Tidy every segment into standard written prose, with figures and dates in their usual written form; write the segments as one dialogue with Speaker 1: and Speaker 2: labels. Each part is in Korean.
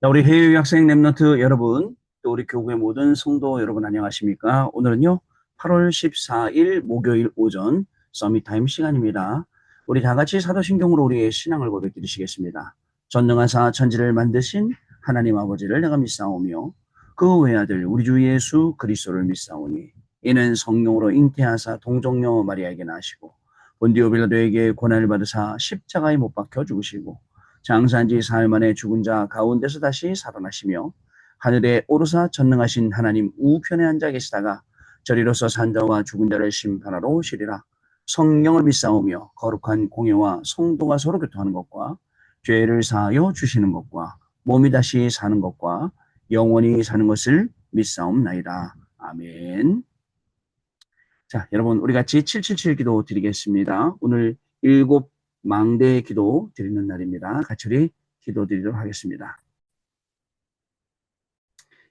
Speaker 1: 자, 우리 해외 학생 랩런트 여러분, 또 우리 교구의 모든 성도 여러분 안녕하십니까? 오늘은요, 8월 14일 목요일 오전 서밋타임 시간입니다. 우리 다 같이 사도신경으로 우리의 신앙을 고백해 드리시겠습니다. 전능하사 천지를 만드신 하나님 아버지를 내가 믿사오며 그 외아들 우리 주 예수 그리스도를 믿사오니 이는 성령으로 잉태하사 동정녀 마리아에게 나시고 본디오 빌라도에게 고난을 받으사 십자가에 못 박혀 죽으시고 장사한 지 사흘 만에 죽은 자 가운데서 다시 살아나시며 하늘에 오르사 전능하신 하나님 우편에 앉아 계시다가 저리로서 산자와 죽은 자를 심판하러 오시리라. 성령을 믿사오며 거룩한 공예와 성도가 서로 교통하는 것과 죄를 사하여 주시는 것과 몸이 다시 사는 것과 영원히 사는 것을 믿사옵나이다. 아멘. 자, 여러분 우리 같이 777 기도 드리겠습니다. 오늘 일곱 망대 기도 드리는 날입니다. 같이 우리 기도 드리도록 하겠습니다.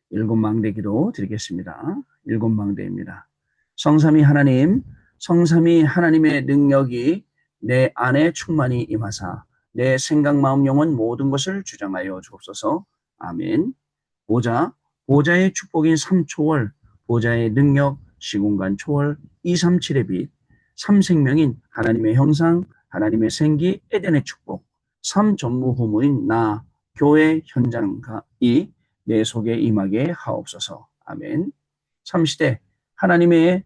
Speaker 1: 일곱 망대 기도 드리겠습니다. 일곱 망대입니다. 성삼위 하나님, 성삼위 하나님의 능력이 내 안에 충만히 임하사 내 생각, 마음, 영혼 모든 것을 주장하여 주옵소서. 아멘. 보좌, 보좌의 축복인 삼초월, 보좌의 능력, 시공간 초월, 237의 빛, 삼생명인 하나님의 형상, 하나님의 생기, 에덴의 축복, 삼전무후무인 나, 교회 현장이 내 속에 임하게 하옵소서. 아멘. 삼시대, 하나님의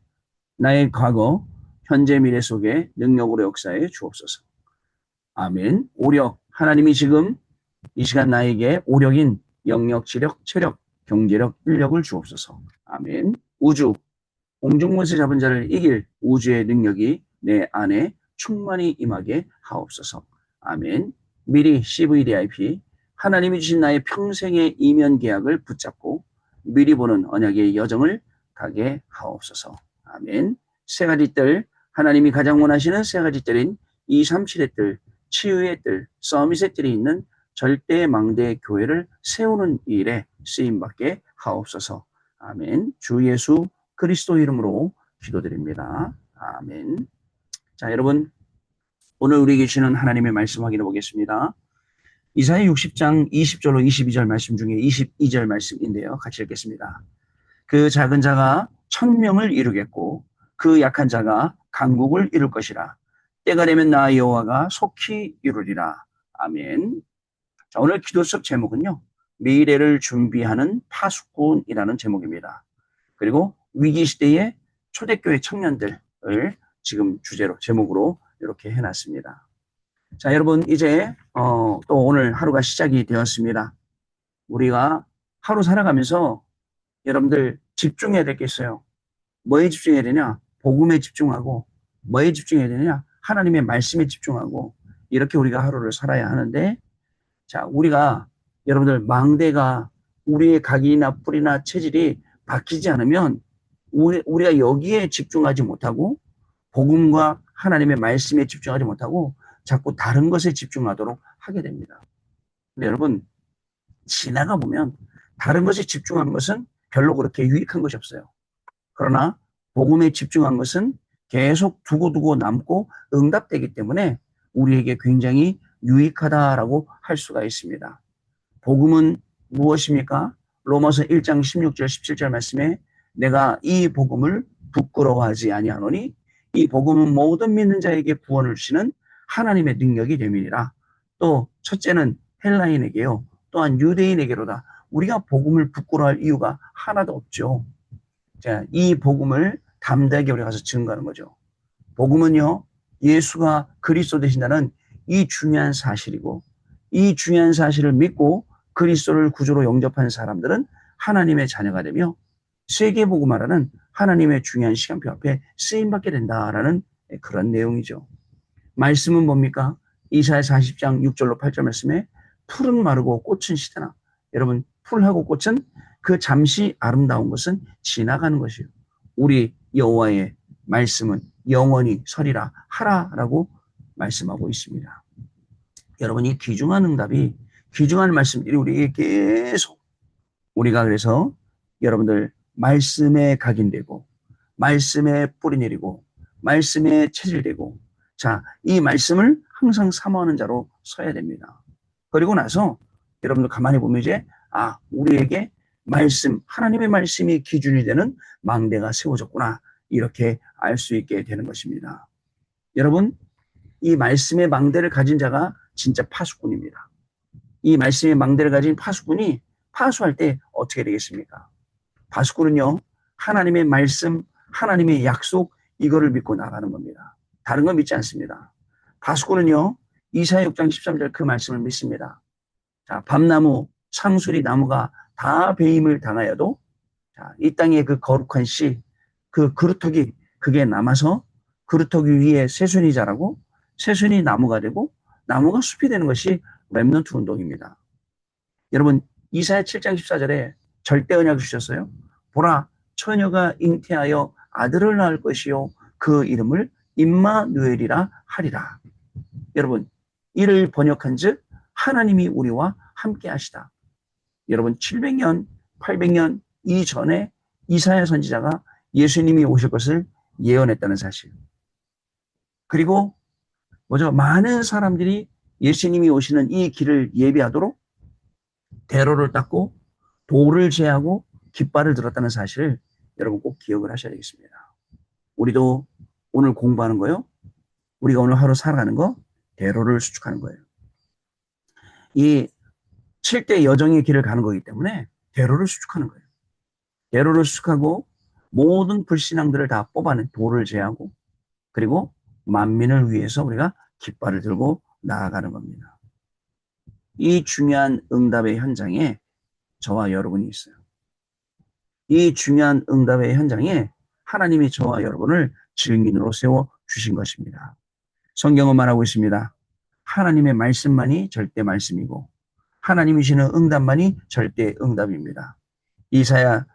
Speaker 1: 나의 과거, 현재, 미래 속에 능력으로 역사해 주옵소서. 아멘. 오력, 하나님이 지금 이 시간 나에게 오력인 영역, 지력, 체력, 경제력, 인력을 주옵소서. 아멘. 우주, 공중권세 잡은 자를 이길 우주의 능력이 내 안에 충만히 임하게 하옵소서. 아멘. 미리 CVDIP, 하나님이 주신 나의 평생의 이면 계약을 붙잡고 미리 보는 언약의 여정을 가게 하옵소서. 아멘. 세 가지 뜰, 하나님이 가장 원하시는 세 가지 뜰인 237의 뜰, 치유의 뜰, 서밋의 뜰이 있는 절대 망대 교회를 세우는 일에 쓰임받게 하옵소서. 아멘. 주 예수 그리스도 이름으로 기도드립니다. 아멘. 자, 여러분 오늘 우리에게 주시는 하나님의 말씀 확인해 보겠습니다. 이사야 60장 20절로 22절 말씀 중에 22절 말씀인데요. 같이 읽겠습니다. 그 작은 자가 천명을 이루겠고 그 약한 자가 강국을 이룰 것이라. 때가 되면 나 여호와가 속히 이루리라. 아멘. 자, 오늘 기도 속 제목은요. 미래를 준비하는 파수꾼이라는 제목입니다. 그리고 위기시대의 초대교회 청년들을 지금 주제로 제목으로 이렇게 해놨습니다. 자, 여러분 이제 또 오늘 하루가 시작이 되었습니다. 우리가 하루 살아가면서 여러분들 집중해야 될 게 있어요. 뭐에 집중해야 되냐? 복음에 집중하고. 뭐에 집중해야 되냐? 하나님의 말씀에 집중하고. 이렇게 우리가 하루를 살아야 하는데, 자, 우리가 여러분들 망대가 우리의 각이나 뿌리나 체질이 바뀌지 않으면 우리가 여기에 집중하지 못하고 복음과 하나님의 말씀에 집중하지 못하고 자꾸 다른 것에 집중하도록 하게 됩니다. 근데 여러분 지나가 보면 다른 것에 집중한 것은 별로 그렇게 유익한 것이 없어요. 그러나 복음에 집중한 것은 계속 두고두고 남고 응답되기 때문에 우리에게 굉장히 유익하다라고 할 수가 있습니다. 복음은 무엇입니까? 로마서 1장 16절 17절 말씀에 내가 이 복음을 부끄러워하지 아니하노니 이 복음은 모든 믿는 자에게 구원을 주시는 하나님의 능력이 됨이니라. 또 첫째는 헬라인에게요. 또한 유대인에게로다. 우리가 복음을 부끄러워할 이유가 하나도 없죠. 자, 이 복음을 담대하게 우리가 가서 증거하는 거죠. 복음은요. 예수가 그리스도 되신다는 이 중요한 사실이고 이 중요한 사실을 믿고 그리스도를 구주로 영접한 사람들은 하나님의 자녀가 되며 세계복음화라는 하나님의 중요한 시간표 앞에 쓰임받게 된다라는 그런 내용이죠. 말씀은 뭡니까? 이사야 40장 6절로 8절 말씀에 풀은 마르고 꽃은 시드나. 여러분 풀하고 꽃은 그 잠시 아름다운 것은 지나가는 것이에요. 우리 여호와의 말씀은 영원히 서리라 하라라고 말씀하고 있습니다. 여러분이 귀중한 응답이 귀중한 말씀들이 우리에게 계속 우리가 그래서 여러분들 말씀에 각인되고 말씀에 뿌리 내리고 말씀에 체질되고 자, 이 말씀을 항상 사모하는 자로 서야 됩니다. 그리고 나서 여러분들 가만히 보면 이제 우리에게 하나님의 말씀이 기준이 되는 망대가 세워졌구나. 이렇게 알 수 있게 되는 것입니다. 여러분, 이 말씀의 망대를 가진 자가 진짜 파수꾼입니다. 이 말씀의 망대를 가진 파수꾼이 파수할 때 어떻게 되겠습니까? 파수꾼은요, 하나님의 말씀, 하나님의 약속, 이거를 믿고 나가는 겁니다. 다른 건 믿지 않습니다. 파수꾼은요, 이사야 6장 13절 그 말씀을 믿습니다. 자, 밤나무, 상수리 나무가 다 배임을 당하여도 이 땅의 그 거룩한 씨, 그 그루터기, 그게 남아서 그루터기 위에 새순이 자라고 새순이 나무가 되고 나무가 숲이 되는 것이 렘넌트 운동입니다. 여러분, 이사야 7장 14절에 절대 언약을 주셨어요. 보라, 처녀가 잉태하여 아들을 낳을 것이요 그 이름을 임마누엘이라 하리라. 여러분, 이를 번역한즉 하나님이 우리와 함께 하시다. 여러분, 700년, 800년 이전에 이사야 선지자가 예수님이 오실 것을 예언했다는 사실. 그리고 많은 사람들이 예수님이 오시는 이 길을 예비하도록 대로를 닦고 돌을 제하고 깃발을 들었다는 사실을 여러분 꼭 기억을 하셔야 되겠습니다. 우리도 오늘 공부하는 거요. 우리가 오늘 하루 살아가는 거 대로를 수축하는 거예요. 이 7대 여정의 길을 가는 거기 때문에 대로를 수축하는 거예요. 대로를 수축하고 모든 불신앙들을 다 뽑아낸 돌을 제하고 그리고 만민을 위해서 우리가 깃발을 들고 나아가는 겁니다. 이 중요한 응답의 현장에 저와 여러분이 있어요. 이 중요한 응답의 현장에 하나님이 저와 여러분을 증인으로 세워주신 것입니다. 성경은 말하고 있습니다. 하나님의 말씀만이 절대 말씀이고 하나님이 주시는 응답만이 절대 응답입니다. 이사야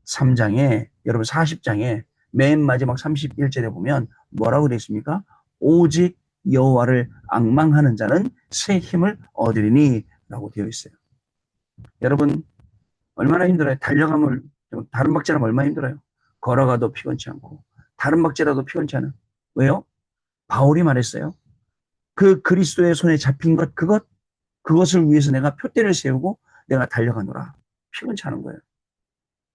Speaker 1: 43장에 여러분 40장에 맨 마지막 31절에 보면 뭐라고 되어 있습니까? 오직 여호와를 앙망하는 자는 새 힘을 얻으리니 라고 되어 있어요. 여러분 얼마나 힘들어요? 달려가면 다른 박질하면 얼마나 힘들어요? 걸어가도 피곤치 않고 다른 박질라도 피곤치 않은. 왜요? 바울이 말했어요. 그 그리스도의 손에 잡힌 그것을 위해서 내가 표대를 세우고 내가 달려가노라. 피곤치 않은 거예요.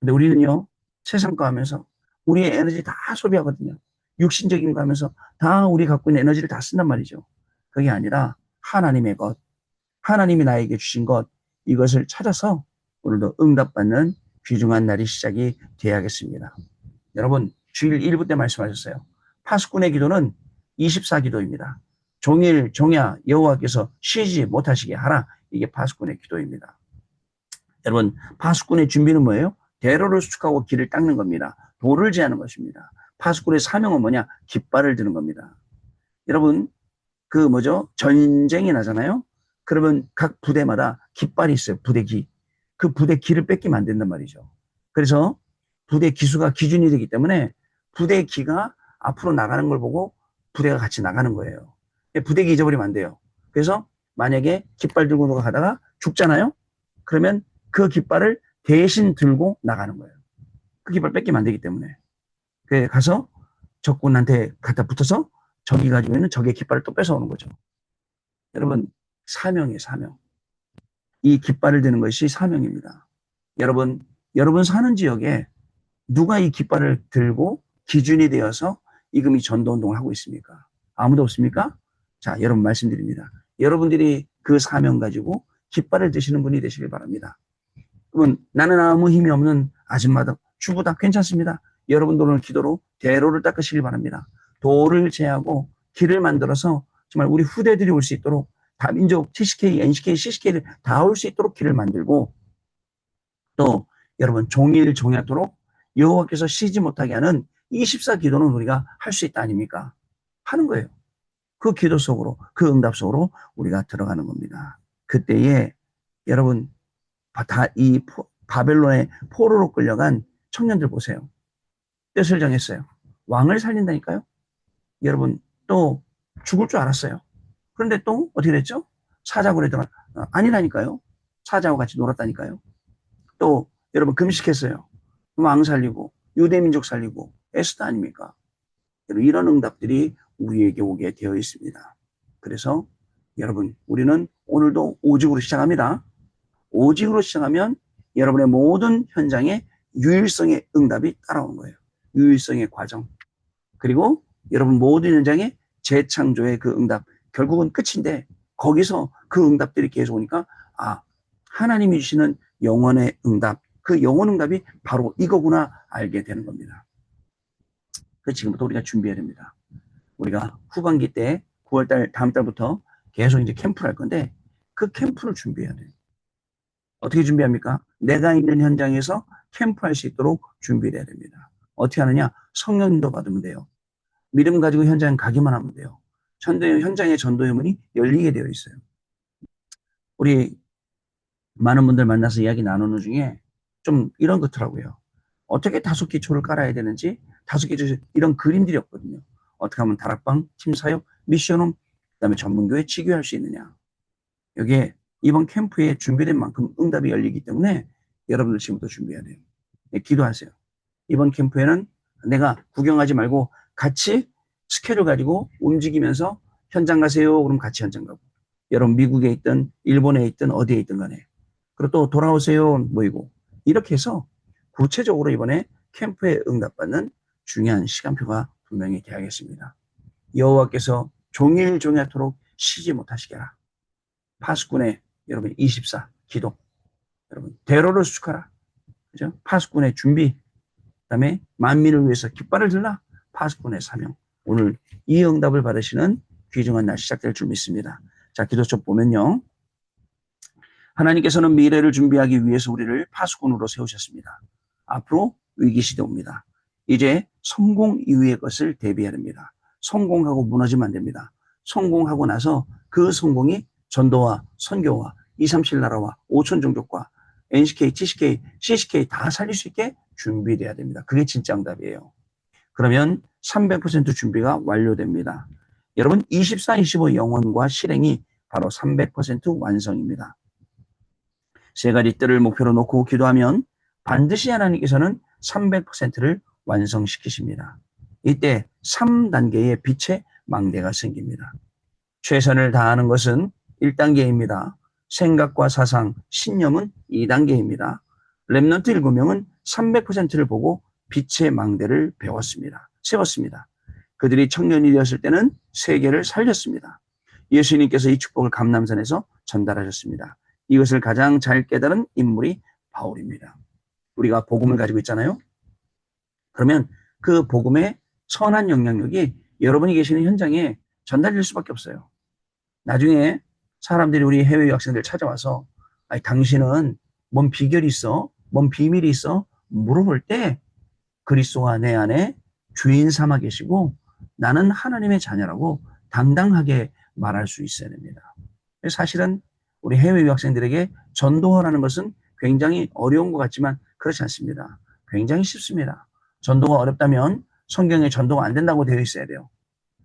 Speaker 1: 근데 우리는요, 세상 거 하면서 우리의 에너지 다 소비하거든요. 육신적인 거 하면서 다 우리 갖고 있는 에너지를 다 쓴단 말이죠. 그게 아니라 하나님의 것, 하나님이 나에게 주신 것, 이것을 찾아서 오늘도 응답받는 귀중한 날이 시작이 되어야겠습니다. 여러분, 주일 1부 때 말씀하셨어요. 파수꾼의 기도는 24기도입니다. 종일 종야 여호와께서 쉬지 못하시게 하라. 이게 파수꾼의 기도입니다. 여러분, 파수꾼의 준비는 뭐예요? 대로를 수축하고 길을 닦는 겁니다. 돌을 제하는 것입니다. 파수꾼의 사명은 뭐냐? 깃발을 드는 겁니다. 여러분, 전쟁이 나잖아요? 그러면 각 부대마다 깃발이 있어요. 부대기. 그 부대 기를 뺏기면 안 된단 말이죠. 그래서 부대 기수가 기준이 되기 때문에 부대 기가 앞으로 나가는 걸 보고 부대가 같이 나가는 거예요. 부대기 잊어버리면 안 돼요. 그래서 만약에 깃발 들고 누가 가다가 죽잖아요? 그러면 그 깃발을 대신 들고 나가는 거예요. 그 깃발 뺏기면 안 되기 때문에. 그래 가서 적군한테 갖다 붙어서 적이 가지고 있는 적의 깃발을 또 뺏어오는 거죠. 여러분, 사명이에요, 사명. 이 깃발을 드는 것이 사명입니다. 여러분 사는 지역에 누가 이 깃발을 들고 기준이 되어서 이금희 전도운동을 하고 있습니까? 아무도 없습니까? 자, 여러분 말씀드립니다. 여러분들이 그 사명 가지고 깃발을 드시는 분이 되시길 바랍니다. 그러면 나는 아무 힘이 없는 아줌마다 주부다 괜찮습니다. 여러분들은 기도로 대로를 닦으시길 바랍니다. 돌을 제하고 길을 만들어서 정말 우리 후대들이 올 수 있도록 다민족 TCK, NCK, CCK를 다 올 수 있도록 길을 만들고 또 여러분 종일 종야토록 여호와께서 쉬지 못하게 하는 24기도는 우리가 할 수 있다 아닙니까? 하는 거예요. 그 기도 속으로 그 응답 속으로 우리가 들어가는 겁니다. 그때에 여러분 다 이 바벨론의 포로로 끌려간 청년들 보세요. 뜻을 정했어요. 왕을 살린다니까요. 여러분 또 죽을 줄 알았어요. 그런데 또 어떻게 됐죠? 사자고 그러더라. 아니라니까요. 사자와 같이 놀았다니까요. 또 여러분 금식했어요. 왕 살리고 유대민족 살리고 에스더 아닙니까? 이런 응답들이 우리에게 오게 되어 있습니다. 그래서 여러분 우리는 오늘도 오직으로 시작합니다. 오직으로 시작하면 여러분의 모든 현장에 유일성의 응답이 따라오는 거예요. 유일성의 과정. 그리고 여러분 모든 현장에 재창조의 그 응답. 결국은 끝인데 거기서 그 응답들이 계속 오니까 하나님이 주시는 영원의 응답. 그 영원 응답이 바로 이거구나 알게 되는 겁니다. 그래서 지금부터 우리가 준비해야 됩니다. 우리가 후반기 때 9월달 다음 달부터 계속 이제 캠프를 할 건데 그 캠프를 준비해야 돼요. 어떻게 준비합니까? 내가 있는 현장에서 캠프할 수 있도록 준비를 해야 됩니다. 어떻게 하느냐? 성령님도 받으면 돼요. 믿음 가지고 현장 가기만 하면 돼요. 현장의 전도의 문이 열리게 되어 있어요. 우리 많은 분들 만나서 이야기 나누는 중에 좀 이런 것더라고요. 어떻게 5기초를 깔아야 되는지 5기초 이런 그림들이 없거든요. 어떻게 하면 다락방, 팀사역, 미션홈, 그다음에 전문교회 치교할 수 있느냐. 여기에 이번 캠프에 준비된 만큼 응답이 열리기 때문에 여러분들 지금부터 준비해야 돼요. 네, 기도하세요. 이번 캠프에는 내가 구경하지 말고 같이 스케줄 가지고 움직이면서 현장 가세요. 그럼 같이 현장 가고. 여러분 미국에 있든 일본에 있든 어디에 있든 간에. 그리고 또 돌아오세요. 모이고. 이렇게 해서 구체적으로 이번에 캠프에 응답받는 중요한 시간표가 분명히 되어야겠습니다. 여호와께서 종일종일토록 쉬지 못하시게 하라. 파수꾼의 여러분 24 기도. 여러분 대로를 수축하라. 그죠? 파수꾼의 준비. 그다음에 만민을 위해서 깃발을 들라. 파수꾼의 사명. 오늘 이 응답을 받으시는 귀중한 날 시작될 줄 믿습니다. 자, 기도처 보면요. 하나님께서는 미래를 준비하기 위해서 우리를 파수꾼으로 세우셨습니다. 앞으로 위기시대 옵니다. 이제 성공 이후의 것을 대비해야 됩니다. 성공하고 무너지면 안 됩니다. 성공하고 나서 그 성공이 전도와 선교와 237 나라와 5천 종족과 NCK, TCK, CCK 다 살릴 수 있게 준비돼야 됩니다. 그게 진짜 응답이에요. 그러면 300% 준비가 완료됩니다. 여러분 24, 25 영혼과 실행이 바로 300% 완성입니다. 세 가지 뜰을 목표로 놓고 기도하면 반드시 하나님께서는 300%를 완성시키십니다. 이때 3단계의 빛의 망대가 생깁니다. 최선을 다하는 것은 1단계입니다. 생각과 사상, 신념은 2단계입니다. 렘넌트 7명은 300%를 보고 빛의 망대를 세웠습니다. 그들이 청년이 되었을 때는 세계를 살렸습니다. 예수님께서 이 축복을 감람산에서 전달하셨습니다. 이것을 가장 잘 깨달은 인물이 바울입니다. 우리가 복음을 가지고 있잖아요. 그러면 그 복음의 선한 영향력이 여러분이 계시는 현장에 전달될 수밖에 없어요. 나중에 사람들이 우리 해외 유학생들 찾아와서 당신은 뭔 비결이 있어? 뭔 비밀이 있어? 물어볼 때 그리스도가 내 안에 주인 삼아 계시고 나는 하나님의 자녀라고 당당하게 말할 수 있어야 됩니다. 사실은 우리 해외 유학생들에게 전도하라는 것은 굉장히 어려운 것 같지만 그렇지 않습니다. 굉장히 쉽습니다. 전도가 어렵다면 성경에 전도가 안 된다고 되어 있어야 돼요.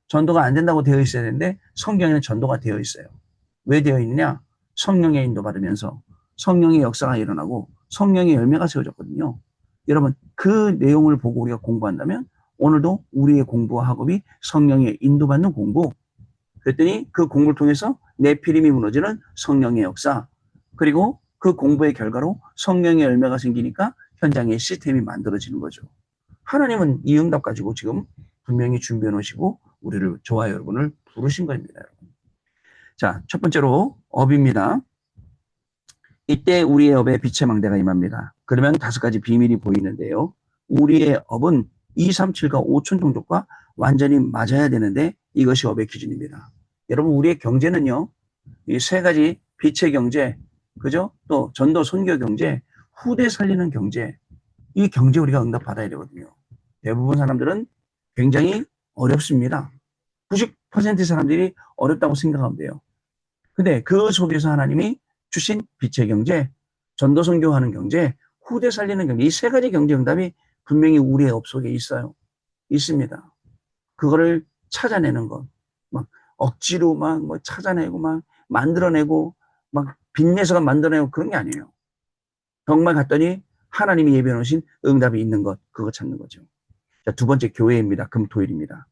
Speaker 1: 전도가 안 된다고 되어 있어야 되는데 성경에는 전도가 되어 있어요. 왜 되어 있느냐? 성령의 인도 받으면서 성령의 역사가 일어나고 성령의 열매가 세워졌거든요. 여러분 그 내용을 보고 우리가 공부한다면 오늘도 우리의 공부와 학업이 성령의 인도받는 공부. 그랬더니 그 공부를 통해서 네피림이 무너지는 성령의 역사. 그리고 그 공부의 결과로 성령의 열매가 생기니까 현장에 시스템이 만들어지는 거죠. 하나님은 이 응답 가지고 지금 분명히 준비해 놓으시고 우리를 저와 여러분을 부르신 겁니다. 여러분. 자, 첫 번째로 업입니다. 이때 우리의 업에 빛의 망대가 임합니다. 그러면 5가지 비밀이 보이는데요. 우리의 업은 237과 5천 종족과 완전히 맞아야 되는데 이것이 업의 기준입니다. 여러분 우리의 경제는요. 이 3가지 빛의 경제, 그죠? 또 전도 선교 경제, 후대 살리는 경제. 이 경제 우리가 응답받아야 되거든요. 대부분 사람들은 굉장히 어렵습니다. 90%의 사람들이 어렵다고 생각하면 돼요. 근데 그 속에서 하나님이 주신 빛의 경제, 전도 선교하는 경제, 후대 살리는 경제, 이 3가지 경제 응답이 분명히 우리의 업 속에 있어요. 있습니다. 그거를 찾아내는 것. 막 억지로 막 뭐 찾아내고 막 만들어내고 막 빚내서 만들어내고 그런 게 아니에요. 정말 갔더니 하나님이 예비해 놓으신 응답이 있는 것, 그거 찾는 거죠. 자, 2번째 교회입니다. 금토일입니다.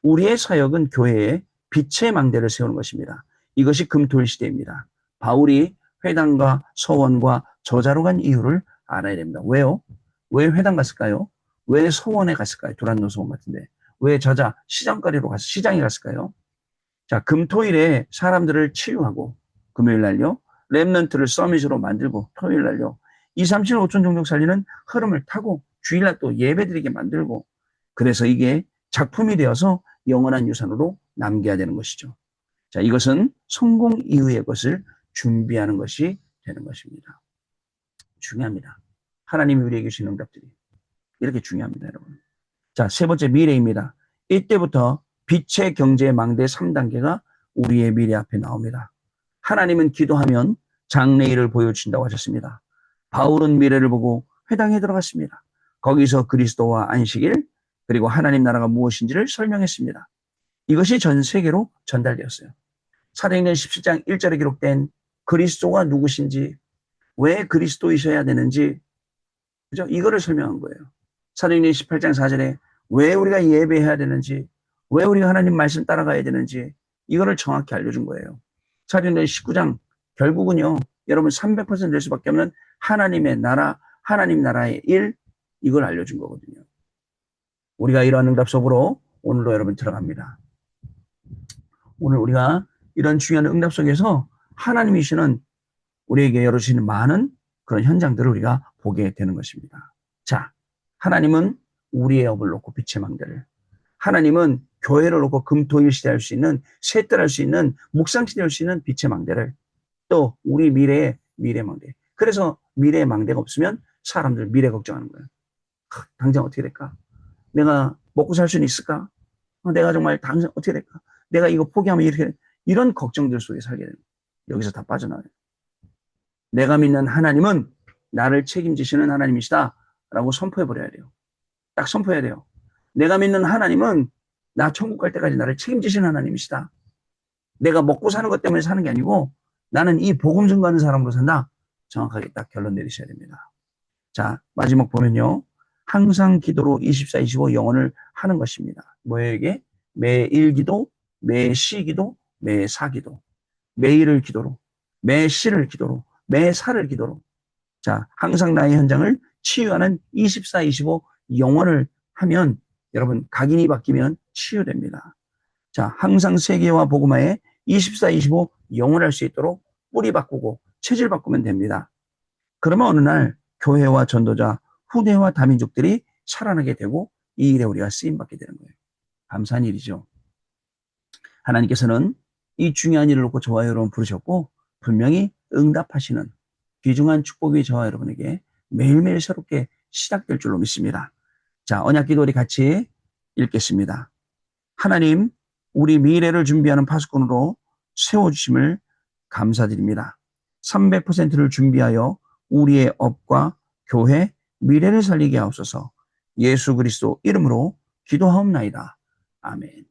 Speaker 1: 우리의 사역은 교회에 빛의 망대를 세우는 것입니다. 이것이 금토일 시대입니다. 바울이 회당과 서원과 저자로 간 이유를 알아야 됩니다. 왜요? 왜 회당 갔을까요? 왜 서원에 갔을까요? 두란노 서원 같은데. 왜 저자 시장거리로 시장에 갔을까요? 자, 금토일에 사람들을 치유하고, 금요일 날요, 렘넌트를 서밋으로 만들고, 토요일 날요, 2, 3, 7, 5천 종족 살리는 흐름을 타고, 주일날 또 예배드리게 만들고, 그래서 이게 작품이 되어서 영원한 유산으로 남겨야 되는 것이죠. 자, 이것은 성공 이후의 것을 준비하는 것이 되는 것입니다. 중요합니다. 하나님이 우리에게 주시는 응답들이 이렇게 중요합니다, 여러분. 자, 세 번째 미래입니다. 이때부터 빛의 경제 망대 3단계가 우리의 미래 앞에 나옵니다. 하나님은 기도하면 장래일을 보여주신다고 하셨습니다. 바울은 미래를 보고 회당에 들어갔습니다. 거기서 그리스도와 안식일 그리고 하나님 나라가 무엇인지를 설명했습니다. 이것이 전 세계로 전달되었어요. 사도행전 17장 1절에 기록된 그리스도가 누구신지, 왜 그리스도이셔야 되는지, 그죠? 이거를 설명한 거예요. 사도행전 18장 4절에 왜 우리가 예배해야 되는지, 왜 우리가 하나님 말씀 따라가야 되는지, 이거를 정확히 알려준 거예요. 사도행전 19장, 결국은요, 여러분 300%될 수밖에 없는 하나님의 나라, 하나님 나라의 일, 이걸 알려준 거거든요. 우리가 이러한 응답 속으로 오늘도 여러분 들어갑니다. 오늘 우리가 이런 중요한 응답 속에서 하나님이시는 우리에게 열어주시는 많은 그런 현장들을 우리가 보게 되는 것입니다. 자, 하나님은 우리의 업을 놓고 빛의 망대를, 하나님은 교회를 놓고 금토일 시대 할 수 있는, 셋들 할 수 있는, 묵상 시대 할 수 있는 빛의 망대를, 또 우리 미래의 미래 망대. 그래서 미래의 망대가 없으면 사람들 미래 걱정하는 거예요. 당장 어떻게 될까? 내가 먹고 살 수는 있을까? 내가 정말 당장 어떻게 될까? 내가 이거 포기하면 이렇게, 이런 걱정들 속에 살게 됩니다. 여기서 다 빠져나와요. 내가 믿는 하나님은 나를 책임지시는 하나님이시다 라고 선포해버려야 돼요. 딱 선포해야 돼요. 내가 믿는 하나님은 나 천국 갈 때까지 나를 책임지시는 하나님이시다. 내가 먹고 사는 것 때문에 사는 게 아니고 나는 이 복음 전가하는 사람으로 산다. 정확하게 딱 결론 내리셔야 됩니다. 자, 마지막 보면요. 항상 기도로 24-25 영혼을 하는 것입니다. 뭐예요 이게? 매일 기도, 매시 기도, 매사 기도. 매일을 기도로, 매시를 기도로, 매사를 기도로. 자, 항상 나의 현장을 치유하는 24-25 영혼을 하면 여러분 각인이 바뀌면 치유됩니다. 자, 항상 세계와 복음화에 24-25 영혼할 수 있도록 뿌리 바꾸고 체질 바꾸면 됩니다. 그러면 어느 날 교회와 전도자, 후대와 다민족들이 살아나게 되고 이 일에 우리가 쓰임받게 되는 거예요. 감사한 일이죠. 하나님께서는 이 중요한 일을 놓고 저와 여러분 부르셨고 분명히 응답하시는 귀중한 축복이 저와 여러분에게 매일매일 새롭게 시작될 줄로 믿습니다. 자, 언약기도 우리 같이 읽겠습니다. 하나님, 우리 미래를 준비하는 파수꾼으로 세워주심을 감사드립니다. 300%를 준비하여 우리의 업과 교회, 미래를 살리게 하옵소서. 예수 그리스도 이름으로 기도하옵나이다. 아멘.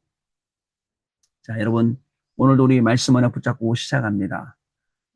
Speaker 1: 자, 여러분, 오늘도 우리 말씀 하나 붙잡고 시작합니다.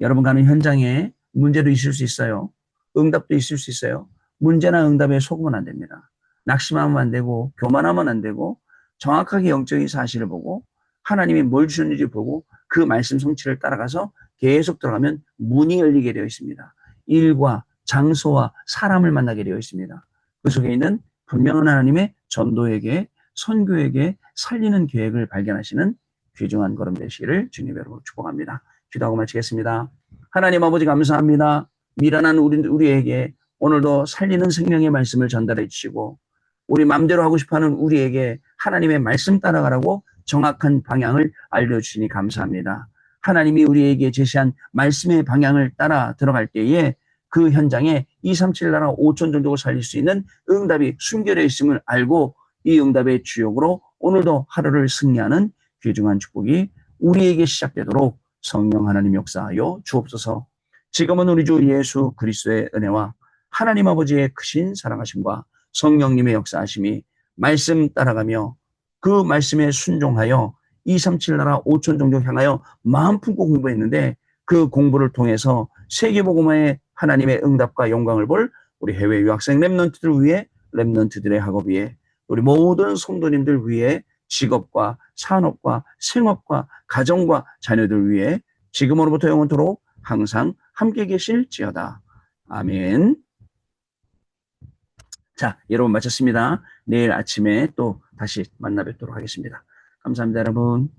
Speaker 1: 여러분 가는 현장에 문제도 있을 수 있어요. 응답도 있을 수 있어요. 문제나 응답에 속으면 안 됩니다. 낙심하면 안 되고 교만하면 안 되고 정확하게 영적인 사실을 보고 하나님이 뭘 주셨는지 보고 그 말씀 성취를 따라가서 계속 들어가면 문이 열리게 되어 있습니다. 일과 장소와 사람을 만나게 되어 있습니다. 그 속에 있는 분명한 하나님의 전도에게 선교에게 살리는 계획을 발견하시는 귀중한 걸음 되시기를 주님 여러분 축복합니다. 기도하고 마치겠습니다. 하나님 아버지 감사합니다. 미련한 우리에게 오늘도 살리는 생명의 말씀을 전달해 주시고 우리 마음대로 하고 싶어하는 우리에게 하나님의 말씀 따라가라고 정확한 방향을 알려주시니 감사합니다. 하나님이 우리에게 제시한 말씀의 방향을 따라 들어갈 때에 그 현장에 237 나라 5천 종족을 살릴 수 있는 응답이 숨겨져 있음을 알고 이 응답의 주역으로 오늘도 하루를 승리하는 귀중한 축복이 우리에게 시작되도록 성령 하나님 역사하여 주옵소서. 지금은 우리 주 예수 그리스도의 은혜와 하나님 아버지의 크신 사랑하심과 성령님의 역사하심이 말씀 따라가며 그 말씀에 순종하여 237 나라 5천 종족 향하여 마음 품고 공부했는데 그 공부를 통해서 세계복음화의 하나님의 응답과 영광을 볼 우리 해외 유학생 렘넌트들 위해 렘넌트들의 학업 위에 우리 모든 성도님들 위해 직업과 산업과 생업과 가정과 자녀들 위해 지금으로부터 영원토록 항상 함께 계실지어다. 아멘. 자, 여러분 마쳤습니다. 내일 아침에 또 다시 만나 뵙도록 하겠습니다. 감사합니다, 여러분.